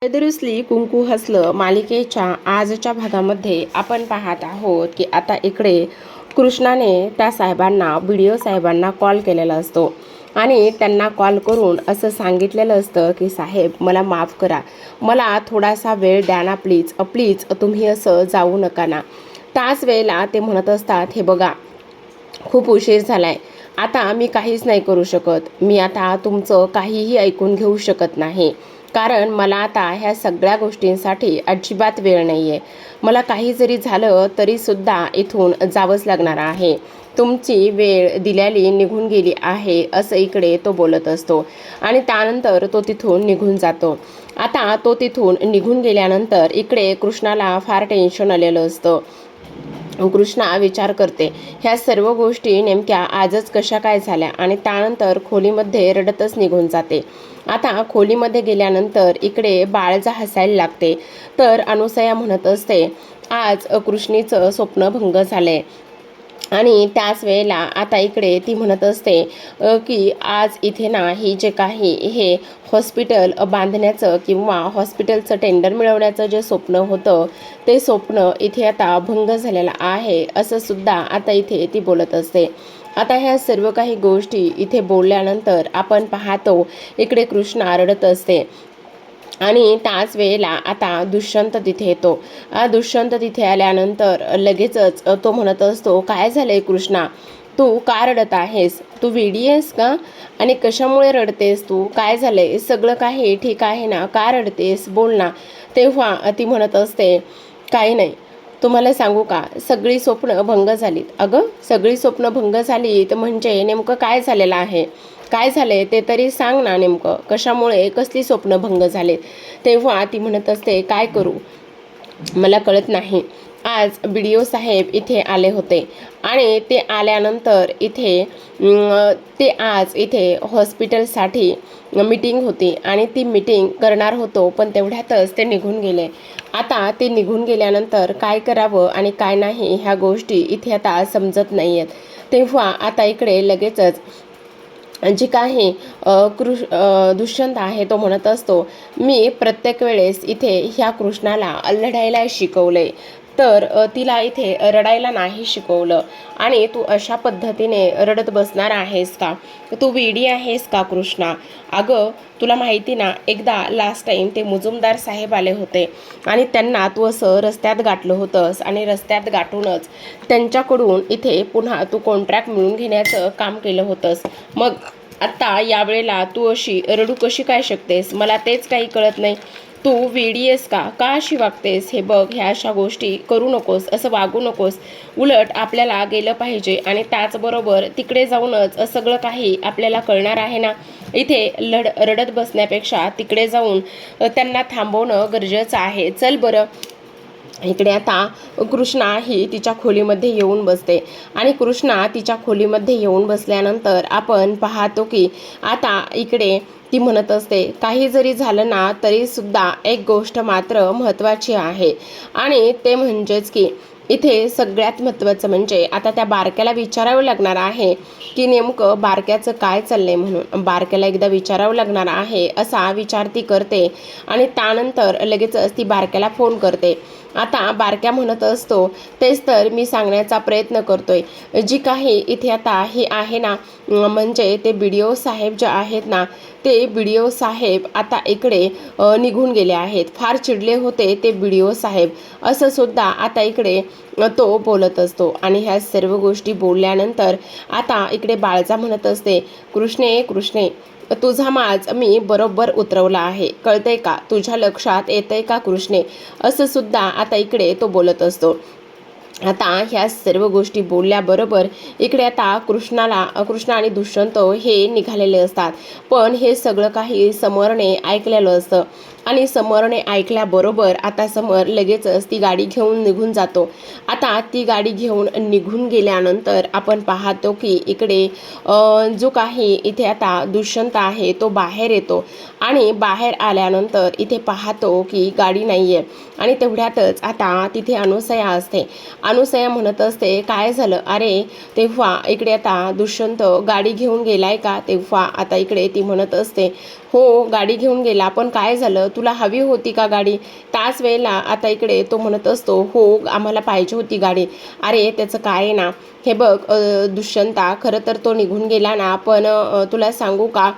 हैदरुसली कुंकू हसलं मालिकेच्या आजच्या भागामध्ये आपण पाहत आहोत की आता इकडे कृष्णाने त्या साहेबांना बीडीओ साहेबांना कॉल केलेला असतो आणि त्यांना कॉल करून असं सांगितलेलं असतं की साहेब मला माफ करा, मला थोडासा वेळ द्या ना प्लीज प्लीज, तुम्ही असं जाऊ नका ना. त्याच वेळेला ते म्हणत असतात, हे बघा खूप उशीर झालाय, आता मी काहीच नाही करू शकत, मी आता तुमचं काहीही ऐकून घेऊ शकत नाही, कारण मला आता ह्या सगळ्या गोष्टींसाठी अजिबात वेळ नाही आहे. मला काही जरी झालं तरीसुद्धा इथून जावंच लागणार आहे. तुमची वेळ दिलेली निघून गेली आहे, असं इकडे तो बोलत असतो आणि त्यानंतर तो तिथून निघून जातो. आता तो तिथून निघून गेल्यानंतर इकडे कृष्णाला फार टेन्शन आलेलं असतं. कृष्णा विचार करते, ह्या सर्व गोष्टी नेमक्या आजच कशा काय झाल्या, आणि त्यानंतर खोलीमध्ये रडतच निघून जाते. आता खोलीमध्ये गेल्यानंतर इकडे बाळजा हसायला लागते. तर अनुसया म्हणत असते, आज कृष्णीचं स्वप्नभंग झालंय. आणि त्याच वेळेला आता इकडे ती म्हणत असते की आज इथे ना ही जे काही हे हॉस्पिटल बांधण्याचं किंवा हॉस्पिटलचं टेंडर मिळवण्याचं जे स्वप्न होतं ते स्वप्न इथे आता भंग झालेलं आहे, असं सुद्धा आता इथे ती बोलत असते. आता ह्या सर्व काही गोष्टी इथे बोलल्यानंतर आपण पाहतो इकडे कृष्णा रडत असते आणि त्याच वेळेला आता दुष्यंत तिथे येतो. दुष्यंत तिथे आल्यानंतर लगेचच तो म्हणत असतो, काय झालंय कृष्णा, तू का रडत आहेस, तू वेडी आहेस का, आणि कशामुळे रडतेस तू, काय झालंय, सगळं काही ठीक आहे ना, का रडतेस, बोल ना. तेव्हा ती म्हणत असते, काही नाही, तुम्हाला सांगू का, सगळी स्वप्न भंग झालीत. अगं सगळी स्वप्न भंग झालीत म्हणजे नेमकं काय झालेलं आहे, काय झाले ते तरी सांग ना, नेमकं कशामुळे, कसली स्वप्न भंग झाले. तेव्हा ती म्हणत असते, काय करू मला कळत नाही. आज बीडीओ साहेब इथे आले होते आणि ते आल्यानंतर ते आज इथे हॉस्पिटलसाठी मीटिंग होती आणि ती मीटिंग करणार होतो, पण तेवढ्यातच ते निघून गेले. आता ते निघून गेल्यानंतर काय करावं आणि काय नाही ह्या गोष्टी इथे आता समजत नाही आहेत. तेव्हा आता इकडे लगेचच जी काही दुष्यंत आहे तो म्हणत असतो, मी प्रत्येक वेळेस इथे ह्या कृष्णाला लढायला शिकवलंय, तर तिला इथे रडायला नाही शिकवलं, आणि तू अशा पद्धतीने रडत बसणार आहेस का, तू वेडी आहेस का कृष्णा. अगं तुला माहिती ना, एकदा लास्ट टाईम ते मुजुमदार साहेब आले होते आणि त्यांना तू असं रस्त्यात गाठलं होतंस आणि रस्त्यात गाठूनच त्यांच्याकडून इथे पुन्हा तू कॉन्ट्रॅक्ट मिळवून घेण्याचं काम केलं होतंस. मग आता यावेळेला तू अशी रडू कशी काय शकतेस, मला तेच काही कळत नाही. तू वेडी आहेस का अशी वागतेस, हे बघ ह्या अशा गोष्टी करू नकोस, असं वागू नकोस, उलट आपल्याला गेलं पाहिजे आणि त्याचबरोबर तिकडे जाऊनच सगळं काही आपल्याला कळणार आहे ना. इथे रडत बसण्यापेक्षा तिकडे जाऊन त्यांना थांबवणं गरजेचं आहे. चल बरं. इकडे आता कृष्णा ही तिच्या खोलीमध्ये येऊन बसते आणि कृष्णा तिच्या खोलीमध्ये येऊन बसल्यानंतर आपण पाहतो की आता इकडे ती म्हणत असते, काही जरी झालं ना तरीसुद्धा एक गोष्ट मात्र महत्त्वाची आहे, आणि ते म्हणजेच की इथे सगळ्यात महत्त्वाचं म्हणजे आता त्या बारक्याला विचारावं लागणार आहे की नेमकं बारक्याचं काय चाललंय, म्हणून बारक्याला एकदा विचारावं लागणार आहे असा विचार ती करते आणि त्यानंतर लगेचच ती बारक्याला फोन करते. आता बारक्या म्हणत असतो, तेच तर मी सांगण्याचा प्रयत्न करतोय, जी काही इथे आता हे आहे ना, म्हणजे ते बीडीओ साहेब जे आहेत ना, ते बीडीओ साहेब आता इकडे निघून गेले आहेत, फार चिडले होते ते बीडीओ साहेब, असं सुद्धा आता इकडे तो बोलत असतो. आणि ह्या सर्व गोष्टी बोलल्यानंतर आता इकडे बाळजा म्हणत असते, कृष्णे तुझा माज मी बरोबर उतरवला आहे, कळतंय का, तुझ्या लक्षात येतंय का कृष्णे, असं सुद्धा आता इकडे तो बोलत असतो. आता ह्या सर्व गोष्टी बोलल्याबरोबर इकडे आता कृष्णा आणि दुष्यंत हे निघालेले असतात, पण हे सगळं काही समरने ऐकलेलं असतं आणि समरने ऐकल्याबरोबर आता समर लगेचच ती गाडी घेऊन निघून जातो. आता ती गाडी घेऊन निघून गेल्यानंतर आपण पाहतो की इकडे जो काही इथे आता दुष्यंत आहे तो बाहेर येतो आणि बाहेर आल्यानंतर इथे पाहतो की गाडी नाही आहे, आणि तेवढ्यातच आता तिथे अनुसया असते. अनुसया म्हणत असते, काय झालं अरे. तेव्हा इकडे आता दुष्यंत गाडी घेऊन गेलाय का, तेव्हा आता इकडे ती म्हणत असते, हो गाडी घेऊन गेला, पण काय झालं, तुला हवी होती का गाडी? त्याच वेळेला आता इकडे तो म्हणत असतो, हो आम्हाला पाहिजे होती गाडी. अरे त्याचं काय आहे ना, हे बघ दुष्यंता, खरं तर तो निघून गेला ना, पण तुला सांगू का,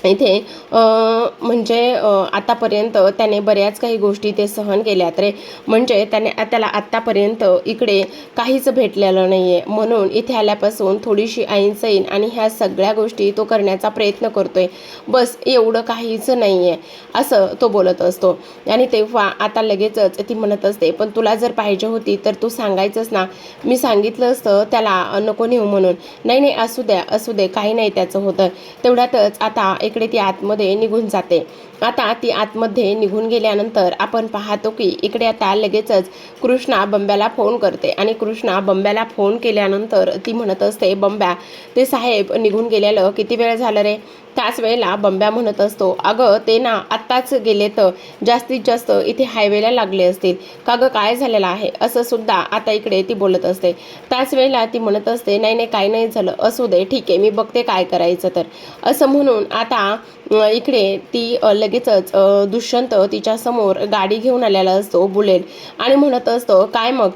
इथे म्हणजे आतापर्यंत त्याने बऱ्याच काही गोष्टी ते सहन केल्यात रे. म्हणजे त्याला आत्तापर्यंत इकडे काहीच भेटलेलं नाही आहे, म्हणून इथे आल्यापासून थोडीशी ऐनसैन आणि ह्या सगळ्या गोष्टी तो करण्याचा प्रयत्न करतोय, बस एवढं काहीच नाही आहे, असं तो बोलत असतो. आणि तेव्हा आता लगेचच ती म्हणत असते, पण तुला जर पाहिजे होती तर तू सांगायचंच ना, मी सांगितलं असतं त्याला नको नेऊ म्हणून. नाही नाही, असू द्या असू दे, काही नाही त्याचं होतं. तेवढ्यातच आता इकडे ती आतमध्ये निघून जाते. आता ती आतमध्ये निघून गेल्यानंतर आपण पाहतो की इकडे आता लगेचच कृष्णा बंब्याला फोन करते. आणि कृष्णा बंब्याला फोन केल्यानंतर ती म्हणत असते, बंब्या ते साहेब निघून गेलेलं किती वेळ झालं रे? त्याच वेळेला बंब्या म्हणत असतो, अगं ते ना आत्ताच गेले, तर जास्तीत जास्त इथे हायवेला लागले असतील का गं, काय झालेलं आहे, असं सुद्धा आता इकडे ती बोलत असते. त्याच वेळेला ती म्हणत असते, नाही नाही काही नाही झालं, असू दे ठीक आहे, मी बघते काय करायचं तर, असं म्हणून आता इकडे ती लगेचच दुष्यंत तिच्या समोर गाडी घेऊन आलेला असतो बुलेट. आणि म्हणत असतो, काय मग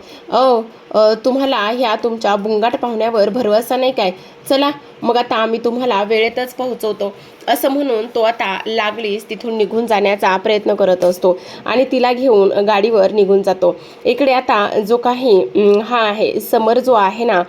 तुम्हाला ह्या तुमच्या बुंगाट पाहुण्यावर भरवसा नाही काय? चला मग आता आम्ही तुम्हाला वेळेतच पोहोचवतो, असं म्हणून तो आता लागलीच तिथून निघून जाण्याचा प्रयत्न करत असतो आणि तिला घेऊन गाडीवर निघून जातो. इकडे आता जो काही हा आहे समर जो आहे ना,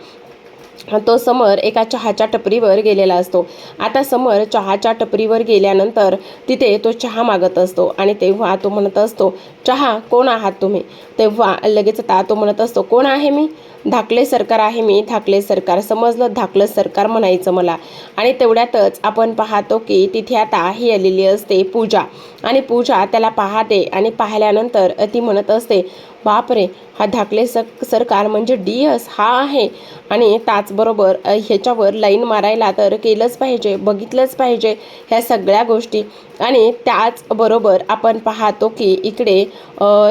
तो समर एका चहाच्या टपरीवर गेलेला असतो. आता समर चहाच्या टपरीवर गेल्यानंतर तिथे तो चहा मागत असतो. आणि तेव्हा तो म्हणत असतो, चहा, कोण आहात तुम्ही? तेव्हा लगेच आता तो म्हणत असतो, कोण आहे मी? धाकले सरकार आहे मी, धाकले सरकार, समजलं, धाकलं सरकार म्हणायचं मला. आणि तेवढ्यातच आपण पाहतो की तिथे आता ही आलेली असते पूजा. आणि पूजा त्याला पाहते आणि पाहिल्यानंतर ती म्हणत असते, बापरे, हा धाकले सरकार म्हणजे DS हा आहे. आणि त्याचबरोबर ह्याच्यावर लाईन मारायला तर केलंच पाहिजे, बघितलंच पाहिजे ह्या सगळ्या गोष्टी. आणि त्याचबरोबर आपण पाहतो की इकडे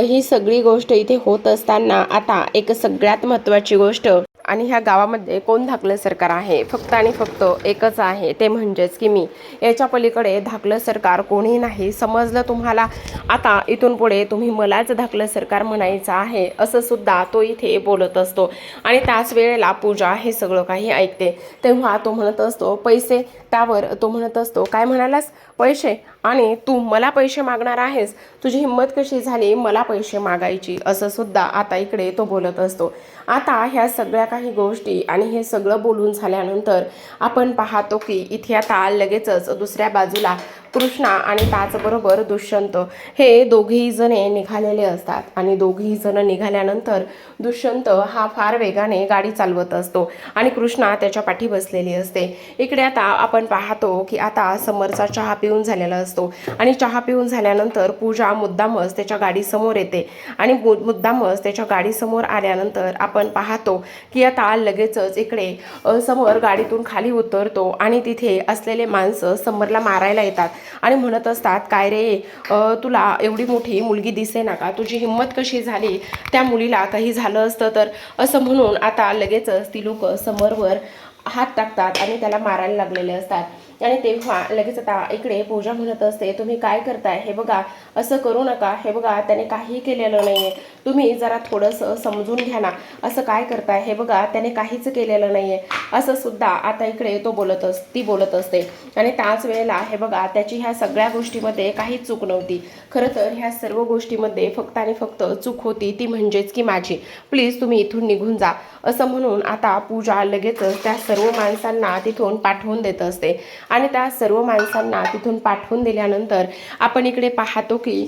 ही सगळी गोष्ट इथे होत असताना आता एक सगळ्यात महत्त्वाची गोष्ट, आणि ह्या गावामध्ये कोण धाकलं सरकार आहे? फक्त आणि फक्त एकच आहे, ते म्हणजेच की मी. याच्या पलीकडे धाकलं सरकार कोणी नाही, समजलं तुम्हाला? आता इथून पुढे तुम्ही मलाच धाकलं सरकार म्हणायचं आहे, असं सुद्धा तो इथे बोलत असतो. आणि त्याच वेळेला पूजा हे सगळं काही ऐकते. तेव्हा तो म्हणत असतो, पैसे? त्यावर तो म्हणत असतो, काय म्हणालास? पैसे? आणि तू मला पैसे मागणार आहेस? तुझी हिंमत कशी झाली मला पैसे मागायची? असं सुद्धा आता इकडे तो बोलत असतो. आता ह्या सगळ्या काही गोष्टी आणि हे सगळं बोलून झाल्यानंतर आपण पाहतो की इथे आता लगेचच दुसऱ्या बाजूला कृष्णा आणि त्याचबरोबर दुष्यंत हे दोघेही जणे निघालेले असतात. आणि दोघेही जण निघाल्यानंतर दुष्यंत हा फार वेगाने गाडी चालवत असतो आणि कृष्णा त्याच्या पाठी बसलेली असते. इकडे आता आपण पाहतो की आता समरचा चहा पिऊन झालेला असतो. आणि चहा पिऊन झाल्यानंतर पूजा मुद्दामच त्याच्या गाडीसमोर येते. आणि मुद्दामच त्याच्या गाडीसमोर आल्यानंतर आपण पाहतो की आता लगेचच इकडे समर गाडीतून खाली उतरतो आणि तिथे असलेले माणसं समरला मारायला येतात आणि म्हणत असतात, काय रे, तुला एवढी मोठी मुलगी दिसे ना का? तुझी हिंमत कशी झाली? त्या मुलीला काही झालं असतं तर, असं म्हणून आता लगेचच ती लोक समरवर हात टाकतात आणि त्याला मारायला लागलेले असतात. आणि तेव्हा लगेच आता इकडे पूजा म्हणत असते, तुम्ही काय करताय? हे बघा, असं करू नका, हे बघा त्याने काहीही केलेलं नाही आहे, तुम्ही जरा थोडंसं समजून घ्या ना, असं काय करताय? हे बघा त्याने काहीच केलेलं नाही आहे, असं सुद्धा आता इकडे ती बोलत असते. आणि त्याच वेळेला हे बघा, त्याची ह्या सगळ्या गोष्टीमध्ये काहीच चूक नव्हती. खरं तर ह्या सर्व गोष्टीमध्ये फक्त आणि फक्त चूक होती ती म्हणजेच की माझी. प्लीज तुम्ही इथून निघून जा, असं म्हणून आता पूजा लगेचच त्या सर्व माणसांना तिथून पाठवून देत असते. आणि त्या सर्व माणसांना तिथून पाठवून दिल्यानंतर आपण इकडे पाहतो की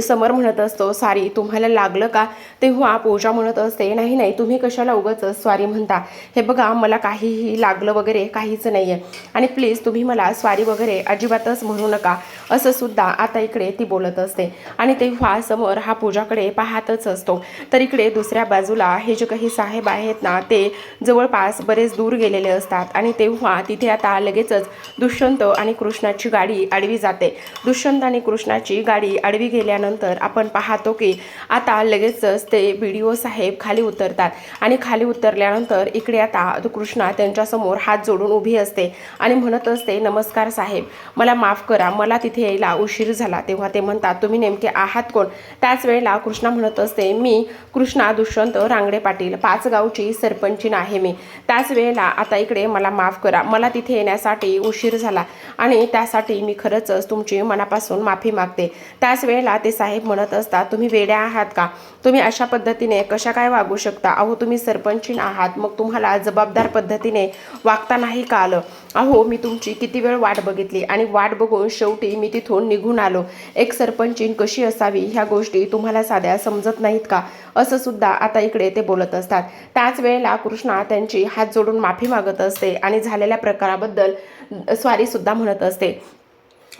समर म्हणत असतो, सॉरी, तुम्हाला लागलं का? तेव्हा पूजा म्हणत असते, नाही नाही, तुम्ही कशाला उगाच सॉरी म्हणता? हे बघा, मला काहीही लागलं वगैरे काहीच नाही आहे, आणि प्लीज तुम्ही मला सॉरी वगैरे अजिबातच म्हणू नका, असं सुद्धा आता इकडे ती बोलत असते. आणि तेव्हा समर हा पूजाकडे पाहतच असतो. तर इकडे दुसऱ्या बाजूला हे जे काही साहेब आहेत ना, ते जवळपास बरेच दूर गेलेले असतात. आणि तेव्हा तिथे आता लगेच लगेचच दुष्यंत आणि कृष्णाची गाडी आडवी जाते. दुष्यंत आणि कृष्णाची गाडी आडवी गेल्यानंतर आपण पाहतो की आता लगेचच ते BDO साहेब खाली उतरतात आणि खाली उतरल्यानंतर इकडे आता कृष्णा त्यांच्यासमोर हात जोडून उभी असते आणि म्हणत असते, नमस्कार साहेब, मला माफ करा, मला तिथे यायला उशीर झाला. तेव्हा ते म्हणतात, तुम्ही नेमके आहात कोण? त्याच वेळेला कृष्णा म्हणत असते, मी कृष्णा दुष्यंत रांगडे पाटील, 5 गावची सरपंचीन आहे मी. त्याच वेळेला आता इकडे मला माफ करा, मला तिथे येण्यासाठी उशीर झाला आणि त्यासाठी मी खरंच तुमची मनापासून माफी मागते. त्याच वेळेला ते साहेब म्हणत असतात, तुम्ही वेड्या आहात का? तुम्ही अशा पद्धतीने कशा काय वागू शकता? अहो तुम्ही सरपंचीन आहात, मग तुम्हाला जबाबदार पद्धतीने वागता नाही का आलं? अहो मी तुमची किती वेळ वाट बघितली आणि वाट बघून शेवटी मी तिथून निघून आलो. एक सरपंचीन कशी असावी ह्या गोष्टी तुम्हाला साध्या समजत नाहीत का? असं सुद्धा आता इकडे ते बोलत असतात. त्याच वेळेला कृष्णा त्यांची हात जोडून माफी मागत असते आणि झालेल्या प्रकाराबद्दल सॉरी सुद्धा म्हणत असते.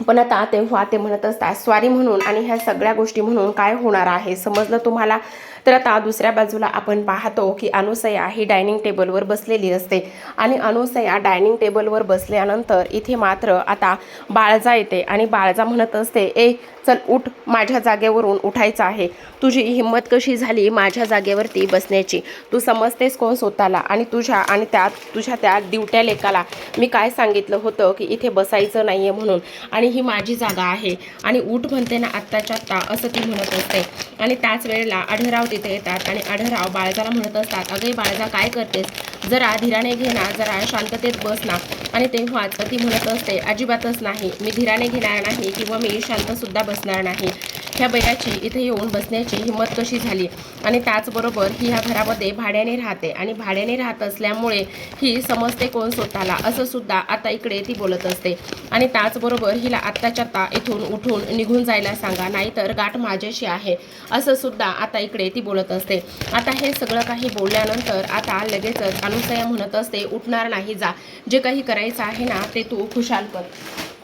पण आता तेव्हा ते म्हणत असतात, सॉरी म्हणून आणि ह्या सगळ्या गोष्टी म्हणून काय होणार आहे समजलं तुम्हाला? तर आता दुसऱ्या बाजूला आपण पाहतो की अनुसया ही डायनिंग टेबलवर बसलेली असते आणि अनुसया डायनिंग टेबलवर बसल्यानंतर इथे मात्र आता बाळजा येते आणि बाळजा म्हणत असते, ए चल उठ, माझ्या जागेवरून उठायचं आहे. तुझी हिंमत कशी झाली माझ्या जागेवरती बसण्याची? तू समजतेस कोण स्वतःला? आणि तुझ्या त्या दिवट्या लेकाला मी काय सांगितलं होतं की इथे बसायचं नाहीये म्हणून, आणि ही माझी जागा आहे आणि उठ म्हणते ना आत्ताच्या आत्ता, असं ती म्हणत असते. आणि त्याच वेळेला आढळराव तिथे येतात आणि आढळराव बाळजाला म्हणत असतात, अगं बाळजा काय करतेस? जरा धीराने घे ना, जरा शांततेत बस ना. आणि तेव्हाच ती म्हणत असते, अजिबातच नाही, मी धीराने घेणार नाही किंवा मी शांतसुद्धा बसणार नाही. ह्या बैराची इथे येऊन बसण्याची हिंमत कशी झाली? आणि त्याचबरोबर ही ह्या घरामध्ये भाड्याने राहते आणि भाड्याने राहत असल्यामुळे ही समजते कोण स्वतःला, असं सुद्धा आता इकडे ती बोलत असते. आणि त्याचबरोबर हिला आत्ताच्या आत्ता इथून उठून निघून जायला सांगा, नाहीतर गाठ माझ्याशी आहे, असं सुद्धा आता इकडे ती बोलत असते. आता हे सगळं काही बोलल्यानंतर आता लगेचच अनुसया म्हणत असते, उठणार नाही, जा, जे काही करायचं आहे ना ते तू खुशाल कर,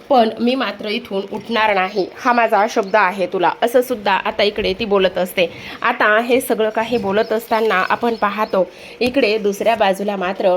पण मी मात्र इथून उठणार नाही, हा माझा शब्द आहे तुला, असं सुद्धा आता इकडे ती बोलत असते. आता हे सगळं काही बोलत असताना आपण पाहतो इकडे दुसऱ्या बाजूला मात्र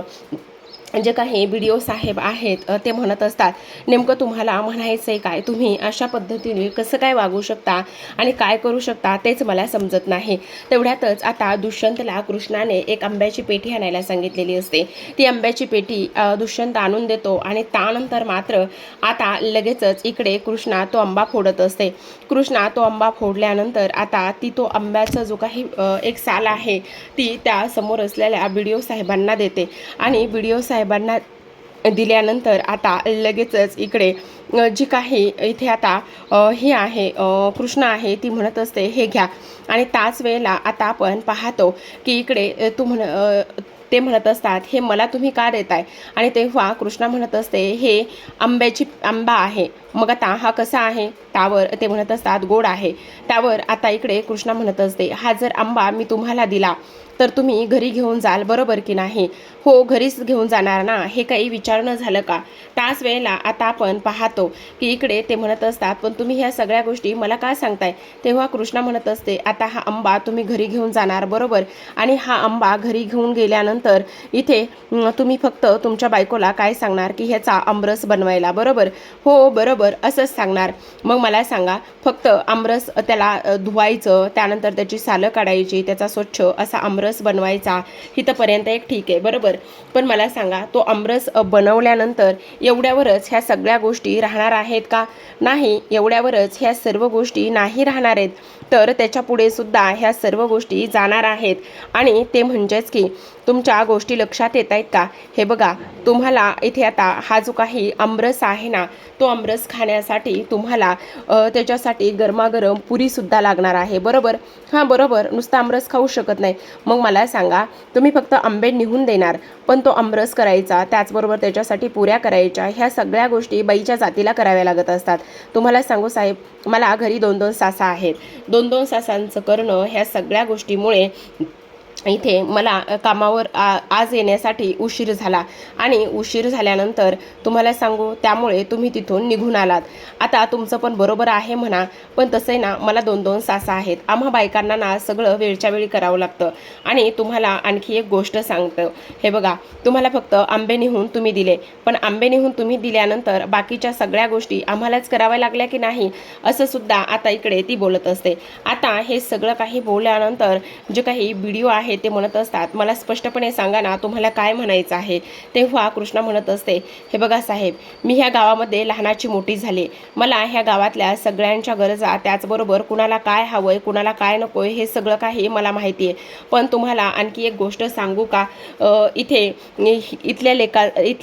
जे काही BDO साहेब आहेत ते म्हणत असतात, नेमकं तुम्हाला म्हणायचं आहे काय? तुम्ही अशा पद्धतीने कसं काय वागू शकता आणि काय करू शकता तेच मला समजत नाही. तेवढ्यातच आता दुष्यंतला कृष्णाने एक आंब्याची पेटी आणायला सांगितलेली असते. ती आंब्याची पेटी दुष्यंत आणून देतो आणि त्यानंतर मात्र आता लगेचच इकडे कृष्णा तो आंबा फोडत असते. कृष्णा तो आंबा फोडल्यानंतर आता ती तो आंब्याचा जो काही एक साल आहे ती त्या समोर असलेल्या BDO साहेबांना देते आणि BDO साहेबांना दिल्यानंतर आता लगेचच इकडे जी काही इथे आता ही आहे कृष्णा आहे ती म्हणत असते, हे घ्या. आणि त्याच वेळेला आता आपण पाहतो की इकडे ते म्हणत असतात, हे मला तुम्ही का देताय? आणि तेव्हा कृष्णा म्हणत असते, हे आंबा आहे, मग आता हा कसा आहे? त्यावर ते म्हणत असतात, गोड आहे. त्यावर आता इकडे कृष्णा म्हणत असते, हा जर आंबा मी तुम्हाला दिला तर तुम्ही घरी घेऊन जाल, बरोबर की नाही? हो, घरीच घेऊन जाणार ना, हे काही विचारणं झालं का? त्याच वेळेला आता आपण पाहतो की इकडे ते म्हणत असतात, पण तुम्ही ह्या सगळ्या गोष्टी मला का सांगताय? तेव्हा कृष्णा म्हणत असते, आता हा आंबा तुम्ही घरी घेऊन जाणार, बरोबर? आणि हा आंबा घरी घेऊन गेल्यानंतर इथे तुम्ही फक्त तुमच्या बायकोला काय सांगणार की ह्याचा आमरस बनवायला, बरोबर? हो बरोबर, असंच सांगणार. मग मला सांगा, फक्त आमरस त्याला धुवायचं, त्यानंतर त्याची सालं काढायची, त्याचा स्वच्छ असा आमरस बनवायचा, इथंपर्यंत एक ठीक आहे, बरोबर? पण मला सांगा, तो आमरस बनवल्यानंतर एवढ्यावरच ह्या सगळ्या गोष्टी राहणार आहेत का? नाही, एवढ्यावरच ह्या सर्व गोष्टी नाही राहणार आहेत, तर त्याच्या पुढे सुद्धा ह्या सर्व गोष्टी जाणार आहेत. आणि ते म्हणजेच की तुमच्या गोष्टी लक्षात येत आहेत का? हे बघा, तुम्हाला इथे आता हा जो काही आमरस आहे ना, तो आमरस खाण्यासाठी तुम्हाला त्याच्यासाठी गरमागरम पुरीसुद्धा लागणार आहे, बरोबर? हां बरोबर, नुसतं आमरस खाऊ शकत नाही. मग मला सांगा, तुम्ही फक्त आंबे निघून देणार, पण तो आमरस करायचा, त्याचबरोबर त्याच्यासाठी पुऱ्या करायच्या, ह्या सगळ्या गोष्टी बाईच्या जातीला कराव्या लागत असतात. तुम्हाला सांगू साहेब, मला घरी 2-2 सासा आहेत. 2-2 सासांचं करणं ह्या सगळ्या गोष्टीमुळे इथे मला कामावर आज येण्यासाठी उशीर झाला आणि उशीर झाल्यानंतर तुम्हाला सांगू त्यामुळे तुम्ही तिथून निघून आलात. आता तुमचं पण बरोबर आहे म्हणा, पण तसं आहे ना, मला 2-2 सासा आहेत. आम्हा बायकांना ना सगळं वेळच्या वेळी करावं लागतं. आणि तुम्हाला आणखी एक गोष्ट सांगतो, हे बघा, तुम्हाला फक्त आंबे निहून तुम्ही दिले, पण आंबे निहून तुम्ही दिल्यानंतर बाकीच्या सगळ्या गोष्टी आम्हालाच कराव्या लागल्या की नाही, असं सुद्धा आता इकडे ती बोलत असते. आता हे सगळं काही बोलल्यानंतर जे काही व्हिडिओ आहे ते म्हणत असतात, मला स्पष्टपणे सांगा ना तुम्हाला काय म्हणायचं आहे. तेव्हा कृष्णा म्हणत असते, हे बघा साहेब, मी ह्या गावामध्ये लहानाची मोठी झाली. मला ह्या गावातल्या सगळ्यांच्या गरजा, त्याचबरोबर कुणाला काय हवंय कुणाला काय नकोय हे सगळं काही मला माहिती आहे. पण तुम्हाला आणखी एक गोष्ट सांगू का, इथल्या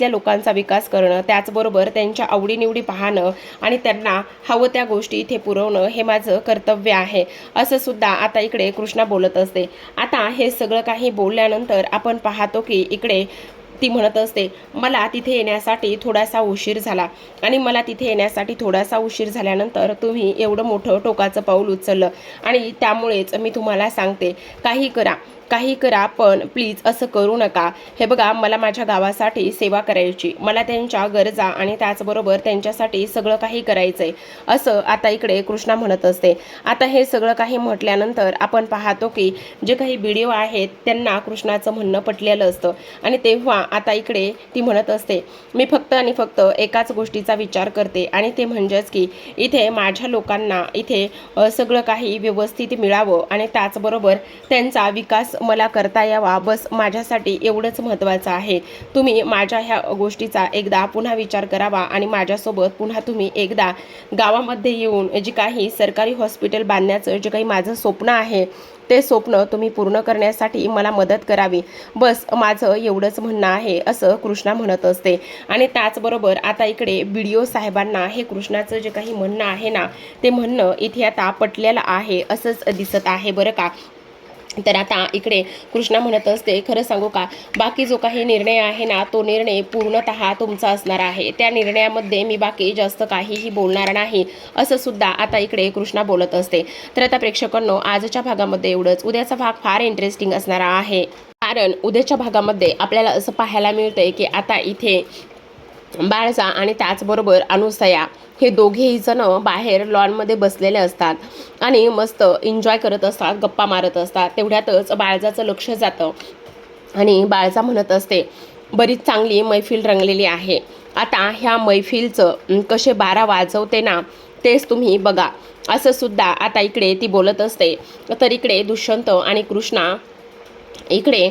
लोकांचा विकास करणं, त्याचबरोबर त्यांच्या आवडीनिवडी पाहणं आणि त्यांना हवं त्या गोष्टी इथे पुरवणं हे माझं कर्तव्य आहे, असं सुद्धा आता इकडे कृष्णा बोलत असते. आता हे सगळं काही बोलल्यानंतर आपण पाहतो की इकडे ती म्हणत असते, मला तिथे येण्यासाठी थोडासा उशीर झाला आणि मला तिथे येण्यासाठी थोडासा उशीर झाल्यानंतर तुम्ही एवढं मोठं टोकाचं पाऊल उचललं आणि त्यामुळेच मी तुम्हाला सांगते, काही करा पण प्लीज असं करू नका. हे बघा, मला माझ्या गावासाठी सेवा करायची, मला त्यांच्या गरजा आणि त्याचबरोबर त्यांच्यासाठी सगळं काही करायचंय, असं आता इकडे कृष्णा म्हणत असते. आता हे सगळं काही म्हटल्यानंतर आपण पाहतो की जे काही व्हिडिओ आहेत त्यांना कृष्णाचं म्हणणं पटलेलं असतं आणि तेव्हा आता इकडे ती म्हणत असते, मी फक्त आणि फक्त एकाच गोष्टीचा विचार करते आणि ते म्हणजेच की इथे माझ्या लोकांना इथे सगळं काही व्यवस्थित मिळावं आणि त्याचबरोबर त्यांचा विकास मला करता यावा, बस माझ्यासाठी एवढंच महत्त्वाचं आहे. तुम्ही माझ्या ह्या गोष्टीचा एकदा पुन्हा विचार करावा आणि माझ्यासोबत पुन्हा तुम्ही एकदा गावामध्ये येऊन जे काही सरकारी हॉस्पिटल बांधण्याचं जे काही माझं स्वप्न आहे ते स्वप्न तुम्ही पूर्ण करण्यासाठी मला मदत करावी, बस माझं एवढंच म्हणणं आहे, असं कृष्णा म्हणत असते. आणि त्याचबरोबर आता इकडे व्हिडिओ साहेबांना हे कृष्णाचं जे काही म्हणणं आहे ना ते म्हणणं इथे आता पटलेलं आहे असंच दिसत आहे बरं का. तर आता इकडे कृष्णा म्हणत असते, खरं सांगू का, बाकी जो काही निर्णय आहे ना तो निर्णय पूर्णतः तुमचा असणार आहे, त्या निर्णयामध्ये मी बाकी जास्त काहीही बोलणार नाही, असं सुद्धा आता इकडे कृष्णा बोलत असते. तर आता प्रेक्षकांनो, आजच्या भागामध्ये एवढंच. उद्याचा भाग फार इंटरेस्टिंग असणार आहे, कारण उद्याच्या भागामध्ये आपल्याला असं पाहायला मिळतंय की आता इथे बाळजा आणि त्याचबरोबर अनुसया हे दोघेही जण बाहेर लॉनमध्ये बसलेले असतात आणि मस्त एन्जॉय करत असतात, गप्पा मारत असतात. तेवढ्यातच बाळजाचं लक्ष जातं आणि बाळजा म्हणत असते, बरीच चांगली मैफिल रंगलेली आहे, आता ह्या मैफिलचं कसे 12 वाजवते ना तेच तुम्ही बघा, असं सुद्धा आता इकडे ती बोलत असते. तर इकडे दुष्यंत आणि कृष्णा इकडे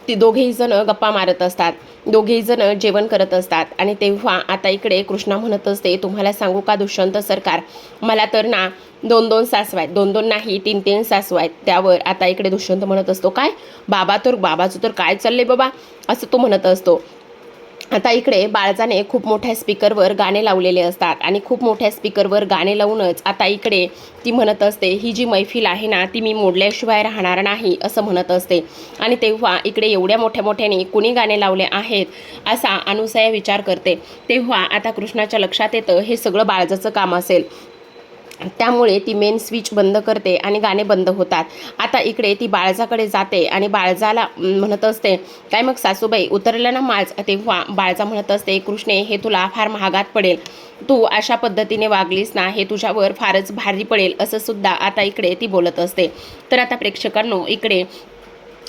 ती दोघेही जण गप्पा मारत असतात, दोघेही जण जेवण करत असतात आणि तेव्हा आता इकडे कृष्णा म्हणत असते, तुम्हाला सांगू का दुष्यंत सरकार, मला तर ना 2-2 सासू आहेत, 2-2 नाही 3-3 सासू आहेत. त्यावर आता इकडे दुष्यंत म्हणत असतो, काय बाबाचं तर काय चाललंय बाबा, असं तो म्हणत असतो. आता इकडे बाळजाने खूप मोठ्या स्पीकरवर गाणे लावलेले असतात आणि खूप मोठ्या स्पीकरवर गाणे लावूनच आता इकडे ती म्हणत असते, ही जी मैफिल आहे ना ती मी मोडल्याशिवाय राहणार नाही, असं म्हणत असते. आणि तेव्हा इकडे एवढ्या मोठ्याने कुणी गाणे लावले आहेत असा अनुसया विचार करते. तेव्हा आता कृष्णाच्या लक्षात येतं हे सगळं बाळजाचं काम असेल, त्यामुळे ती मेन स्विच बंद करते आणि गाणे बंद होतात. आता इकडे ती बाळजाकडे जाते आणि बाळजाला म्हणत असते, काय मग सासूबाई उतरलं ना माज. तेव्हा बाळजा म्हणत असते, कृष्णे हे तुला फार महागात पडेल, तू अशा पद्धतीने वागलीस ना हे तुझ्यावर फारच भारी पडेल, असं सुद्धा आता इकडे ती बोलत असते. तर आता प्रेक्षकांनो, इकडे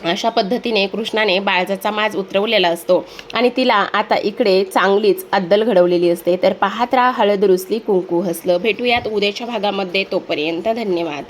अशा पद्धतीने कृष्णाने बाळजाचा माज उतरवलेला असतो आणि तिला आता इकडे चांगलीच अद्दल घडवलेली असते. तर पाहत राहा हळद रुसली कुंकू हसलं. भेटूयात उद्याच्या भागामध्ये, तोपर्यंत धन्यवाद.